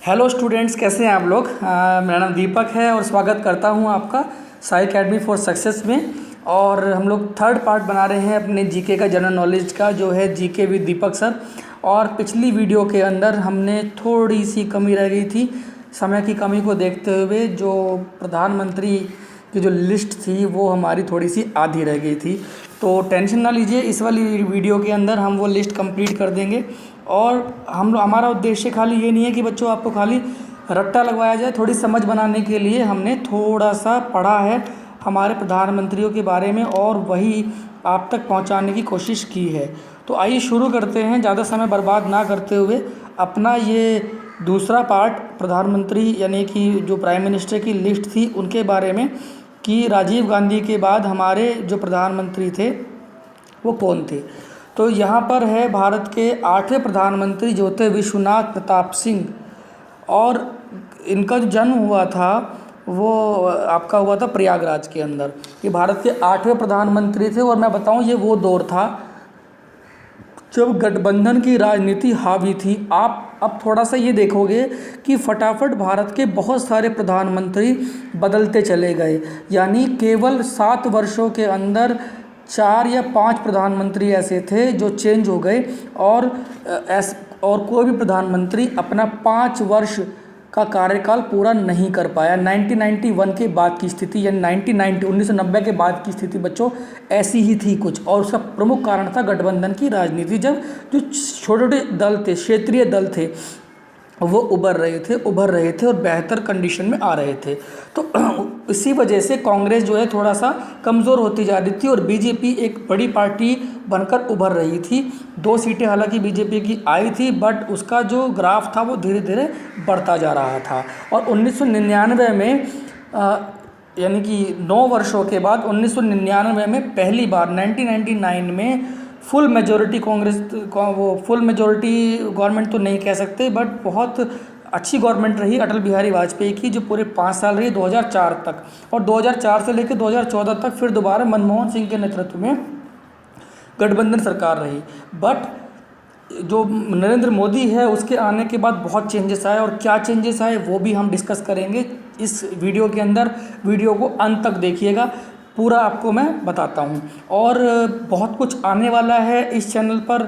Hello students, कैसे हैं आप लोग। मेरा नाम दीपक है और स्वागत करता हूं आपका साई अकेडमी फॉर सक्सेस में। और हम लोग थर्ड पार्ट बना रहे हैं अपने जीके का, जनरल नॉलेज का, जो है जीके विद दीपक सर। और पिछली वीडियो के अंदर हमने थोड़ी सी कमी रह गई थी, समय की कमी को देखते हुए जो प्रधानमंत्री की जो लिस्ट थी वो हमारी थोड़ी सी आधी रह गई थी। तो टेंशन ना लीजिए, इस वाली वीडियो के अंदर हम वो लिस्ट कंप्लीट कर देंगे। और हमारा उद्देश्य खाली ये नहीं है कि बच्चों आपको खाली रट्टा लगवाया जाए, थोड़ी समझ बनाने के लिए हमने थोड़ा सा पढ़ा है हमारे प्रधानमंत्रियों के बारे में और वही आप तक पहुंचाने की कोशिश की है। तो आइए शुरू करते हैं, ज़्यादा समय बर्बाद ना करते हुए अपना ये दूसरा पार्ट प्रधानमंत्री यानी कि जो प्राइम मिनिस्टर की लिस्ट थी उनके बारे में, कि राजीव गांधी के बाद हमारे जो प्रधानमंत्री थे वो कौन थे। तो यहाँ पर है भारत के 8वें प्रधानमंत्री जो थे विश्वनाथ प्रताप सिंह। और इनका जो जन्म हुआ था वो आपका हुआ था प्रयागराज के अंदर। ये भारत के 8वें प्रधानमंत्री थे। और मैं बताऊं, ये वो दौर था जब गठबंधन की राजनीति हावी थी। आप अब थोड़ा सा ये देखोगे कि फटाफट भारत के बहुत सारे प्रधानमंत्री बदलते चले गए, यानी केवल 7 वर्षों के अंदर 4 या 5 प्रधानमंत्री ऐसे थे जो चेंज हो गए। और कोई भी प्रधानमंत्री अपना 5 वर्ष का कार्यकाल पूरा नहीं कर पाया। 1991 के बाद की स्थिति यानी 1990 के बाद की स्थिति बच्चों ऐसी ही थी कुछ। और उसका प्रमुख कारण था गठबंधन की राजनीति। जब जो छोटे छोटे दल थे, क्षेत्रीय दल थे, वो उभर रहे थे और बेहतर कंडीशन में आ रहे थे। तो इसी वजह से कांग्रेस जो है थोड़ा सा कमज़ोर होती जा रही थी और बीजेपी एक बड़ी पार्टी बनकर उभर रही थी। 2 सीटें हालांकि बीजेपी की आई थी, बट उसका जो ग्राफ था वो धीरे धीरे बढ़ता जा रहा था। और 1999 में यानी कि 9 वर्षों के बाद 1999 में पहली बार 1999 में फुल मेजॉरिटी कांग्रेस वो फुल मेजॉरिटी गवर्नमेंट तो नहीं कह सकते, बट बहुत अच्छी गवर्नमेंट रही अटल बिहारी वाजपेयी की, जो पूरे 5 साल रही 2004 तक। और 2004 से लेकर 2014 तक फिर दोबारा मनमोहन सिंह के नेतृत्व में गठबंधन सरकार रही। बट जो नरेंद्र मोदी है उसके आने के बाद बहुत चेंजेस आए, और क्या चेंजेस आए वो भी हम डिस्कस करेंगे इस वीडियो के अंदर। वीडियो को अंत तक देखिएगा, पूरा आपको मैं बताता हूँ। और बहुत कुछ आने वाला है इस चैनल पर,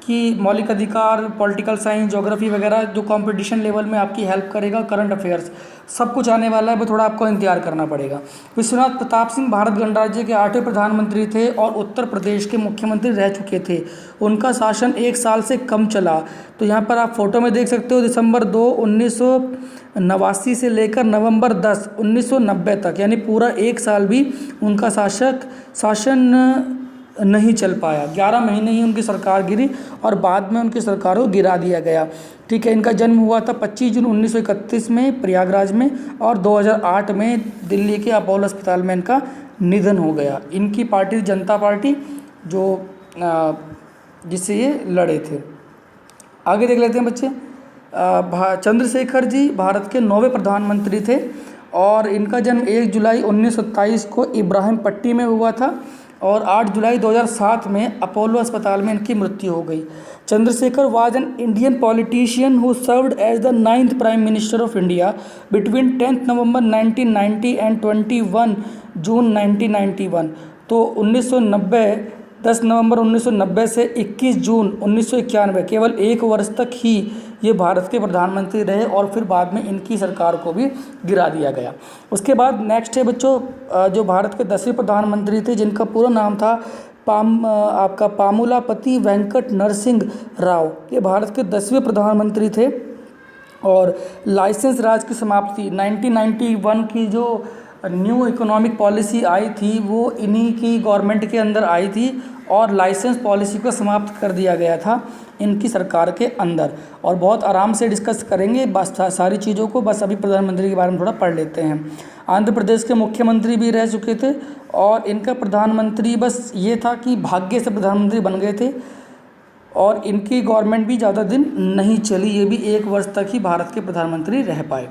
कि मौलिक अधिकार, पॉलिटिकल साइंस, ज्योग्राफी वगैरह जो कंपटीशन लेवल में आपकी हेल्प करेगा, करंट अफेयर्स, सब कुछ आने वाला है। वो थोड़ा आपको इंतजार करना पड़ेगा। विश्वनाथ प्रताप सिंह भारत गणराज्य के 8वें प्रधानमंत्री थे और उत्तर प्रदेश के मुख्यमंत्री रह चुके थे। उनका शासन 1 साल से कम चला। तो यहाँ पर आप फोटो में देख सकते हो, दिसंबर 2, 1989 से लेकर नवंबर 10, 1990 तक, यानी पूरा 1 साल भी उनका शासन नहीं चल पाया। 11 महीने ही उनकी सरकार गिरी और बाद में उनकी सरकार को गिरा दिया गया। ठीक है। इनका जन्म हुआ था 25 जून 1931 में प्रयागराज में, और 2008 में दिल्ली के अपोलो अस्पताल में इनका निधन हो गया। इनकी पार्टी जनता पार्टी, जो जिससे ये लड़े थे। आगे देख लेते हैं बच्चे। चंद्रशेखर जी भारत के 9वें प्रधानमंत्री थे और इनका जन्म 1 जुलाई 1927 को इब्राहिमपट्टी में हुआ था और 8 जुलाई 2007 में अपोलो अस्पताल में इनकी मृत्यु हो गई। Chandrashekhar was an Indian politician who served as the 9th prime minister of India between 10 November 1990 and 21 June 1991। तो 10 नवंबर 1990 से 21 जून 1991, केवल 1 वर्ष तक ही ये भारत के प्रधानमंत्री रहे और फिर बाद में इनकी सरकार को भी गिरा दिया गया। उसके बाद नेक्स्ट है बच्चों, जो भारत के 10वें प्रधानमंत्री थे, जिनका पूरा नाम था आपका पामुलापति वेंकट नरसिंह राव। ये भारत के 10वें प्रधानमंत्री थे। और लाइसेंस राज की समाप्ति 1991 की जो न्यू इकोनॉमिक पॉलिसी आई थी वो इन्हीं की गवर्नमेंट के अंदर आई थी और लाइसेंस पॉलिसी को समाप्त कर दिया गया था इनकी सरकार के अंदर। और बहुत आराम से डिस्कस करेंगे बस सारी चीज़ों को। बस अभी प्रधानमंत्री के बारे में थोड़ा पढ़ लेते हैं। आंध्र प्रदेश के मुख्यमंत्री भी रह चुके थे और इनका प्रधानमंत्री बस ये था कि भाग्य से प्रधानमंत्री बन गए थे और इनकी गवर्नमेंट भी ज़्यादा दिन नहीं चली। ये भी 1 वर्ष तक ही भारत के प्रधानमंत्री रह पाए।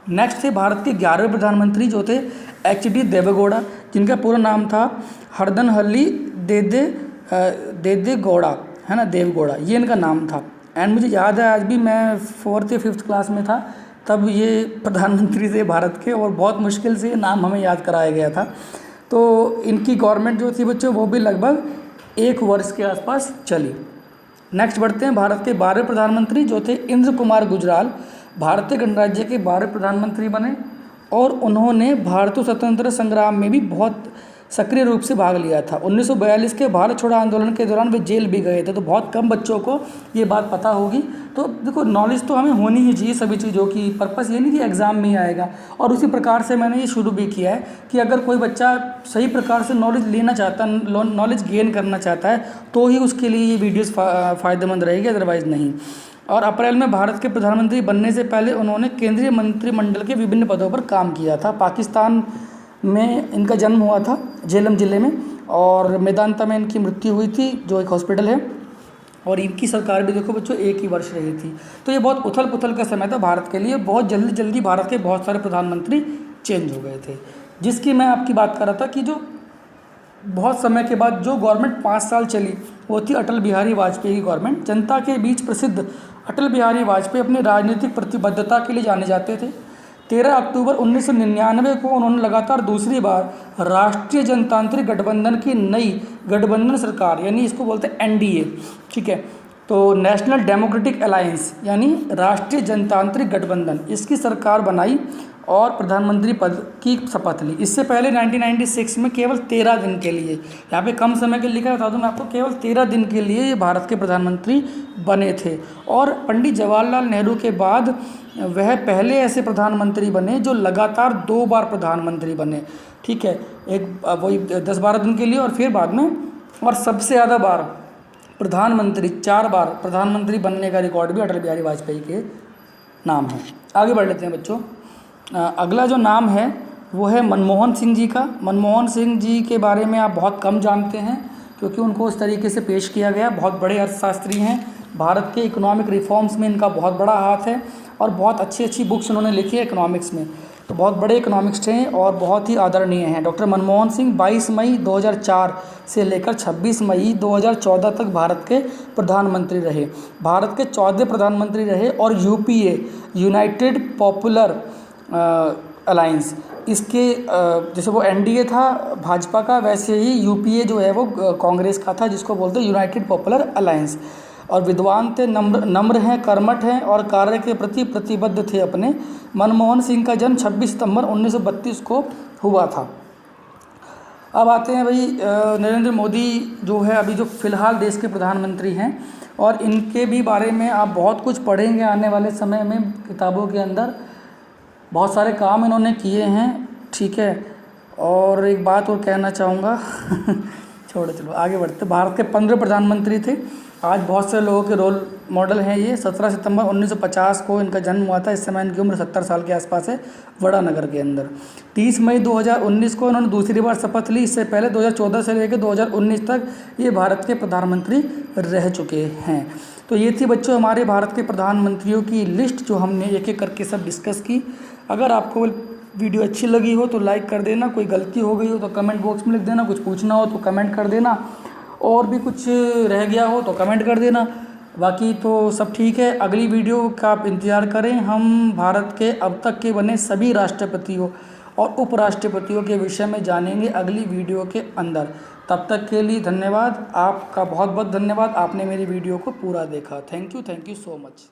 नेक्स्ट थे भारत के 11वें प्रधानमंत्री जो थे HD देवेगौड़ा, जिनका पूरा नाम था हरदनहल्ली देवे गौड़ा, है ना, देवेगौड़ा, ये इनका नाम था। एंड मुझे याद है आज भी, मैं 4th या 5th क्लास में था तब ये प्रधानमंत्री थे भारत के, और बहुत मुश्किल से ये नाम हमें याद कराया गया था। तो इनकी गवर्नमेंट जो थी बच्चों वो भी लगभग 1 वर्ष के आसपास चली। नेक्स्ट बढ़ते हैं, भारत के 12 प्रधानमंत्री जो थे इंद्र कुमार गुजराल भारतीय गणराज्य के 12 प्रधानमंत्री बने, और उन्होंने भारतीय स्वतंत्रता संग्राम में भी बहुत सक्रिय रूप से भाग लिया था। 1942 के भारत छोड़ो आंदोलन के दौरान वे जेल भी गए थे। तो बहुत कम बच्चों को ये बात पता होगी। तो देखो, नॉलेज तो हमें होनी ही चाहिए सभी चीज़ों की, पर्पस ये नहीं कि एग्ज़ाम में ही आएगा। और उसी प्रकार से मैंने ये शुरू भी किया है कि अगर कोई बच्चा सही प्रकार से नॉलेज लेना चाहता है, नॉलेज गेन करना चाहता है, तो ही उसके लिए ये वीडियोज़ फ़ायदेमंद रहेगी, अदरवाइज़ नहीं। और अप्रैल में भारत के प्रधानमंत्री बनने से पहले उन्होंने केंद्रीय मंत्रिमंडल के विभिन्न पदों पर काम किया था। पाकिस्तान में इनका जन्म हुआ था, झेलम ज़िले में, और मेदांता में इनकी मृत्यु हुई थी, जो एक हॉस्पिटल है। और इनकी सरकार भी देखो बच्चों 1 ही वर्ष रही थी। तो ये बहुत उथल पुथल का समय था भारत के लिए। बहुत जल्दी जल्दी भारत के बहुत सारे प्रधानमंत्री चेंज हो गए थे। जिसकी मैं आपकी बात कर रहा था कि जो बहुत समय के बाद जो गवर्नमेंट 5 साल चली वो थी अटल बिहारी वाजपेयी की गवर्नमेंट। जनता के बीच प्रसिद्ध अटल बिहारी वाजपेयी अपनी राजनीतिक प्रतिबद्धता के लिए जाने जाते थे। 13 अक्टूबर 1999 को उन्होंने लगातार दूसरी बार राष्ट्रीय जनतांत्रिक गठबंधन की नई गठबंधन सरकार, यानी इसको बोलते हैं एनडीए, ठीक है, तो नेशनल डेमोक्रेटिक अलायंस यानी राष्ट्रीय जनतांत्रिक गठबंधन, इसकी सरकार बनाई और प्रधानमंत्री पद की शपथ ली। इससे पहले 1996 में केवल 13 दिन के लिए, यहाँ पे कम समय के लिए लिखा, बता दूँ मैं आपको, केवल 13 दिन के लिए ये भारत के प्रधानमंत्री बने थे। और पंडित जवाहरलाल नेहरू के बाद वह पहले ऐसे प्रधानमंत्री बने जो लगातार 2 बार प्रधानमंत्री बने, ठीक है, एक वही 10-12 दिन के लिए और फिर बाद में। और सबसे ज़्यादा बार प्रधानमंत्री, 4 बार प्रधानमंत्री बनने का रिकॉर्ड भी अटल बिहारी वाजपेयी के नाम है। आगे बढ़ लेते हैं बच्चों। अगला जो नाम है वो है मनमोहन सिंह जी का। मनमोहन सिंह जी के बारे में आप बहुत कम जानते हैं क्योंकि उनको उस तरीके से पेश किया गया। बहुत बड़े अर्थशास्त्री हैं, भारत के इकोनॉमिक रिफॉर्म्स में इनका बहुत बड़ा हाथ है और बहुत अच्छी अच्छी बुक्स उन्होंने लिखी है इकोनॉमिक्स में। तो बहुत बड़े इकोनॉमिक्स हैं और बहुत ही आदरणीय हैं। डॉक्टर मनमोहन सिंह 22 मई 2004 से लेकर 26 मई 2014 तक भारत के प्रधानमंत्री रहे। भारत के 14 प्रधानमंत्री रहे और यूपीए, यूनाइटेड पॉपुलर अलायंस, इसके जैसे वो एनडीए था भाजपा का, वैसे ही यूपीए जो है वो कांग्रेस का था, जिसको बोलते हैं यूनाइटेड पॉपुलर अलायंस। और विद्वान थे, नम्र हैं, कर्मठ हैं और कार्य के प्रति प्रतिबद्ध थे अपने। मनमोहन सिंह का जन्म 26 सितंबर 1932 को हुआ था। अब आते हैं भाई नरेंद्र मोदी जो है अभी जो फ़िलहाल देश के प्रधानमंत्री हैं, और इनके भी बारे में आप बहुत कुछ पढ़ेंगे आने वाले समय में किताबों के अंदर। बहुत सारे काम इन्होंने किए हैं, ठीक है। और एक बात और कहना चाहूँगा छोड़ो, चलो आगे बढ़ते। भारत के 15 प्रधानमंत्री थे। आज बहुत से लोगों के रोल मॉडल हैं ये। 17 सितंबर 1950 को इनका जन्म हुआ था। इस समय इनकी उम्र 70 साल के आसपास है, वड़ानगर के अंदर। 30 मई 2019 को इन्होंने दूसरी बार शपथ ली। इससे पहले 2014 से लेकर 2019 तक ये भारत के प्रधानमंत्री रह चुके हैं। तो ये थी बच्चों हमारे भारत के प्रधानमंत्रियों की लिस्ट, जो हमने एक एक करके सब डिस्कस की। अगर आपको वीडियो अच्छी लगी हो तो लाइक कर देना, कोई गलती हो गई हो तो कमेंट बॉक्स में लिख देना, कुछ पूछना हो तो कमेंट कर देना, और भी कुछ रह गया हो तो कमेंट कर देना। बाकी तो सब ठीक है। अगली वीडियो का आप इंतज़ार करें। हम भारत के अब तक के बने सभी राष्ट्रपतियों और उपराष्ट्रपतियों के विषय में जानेंगे अगली वीडियो के अंदर। तब तक के लिए धन्यवाद। आपका बहुत बहुत धन्यवाद, आपने मेरी वीडियो को पूरा देखा। Thank you so much.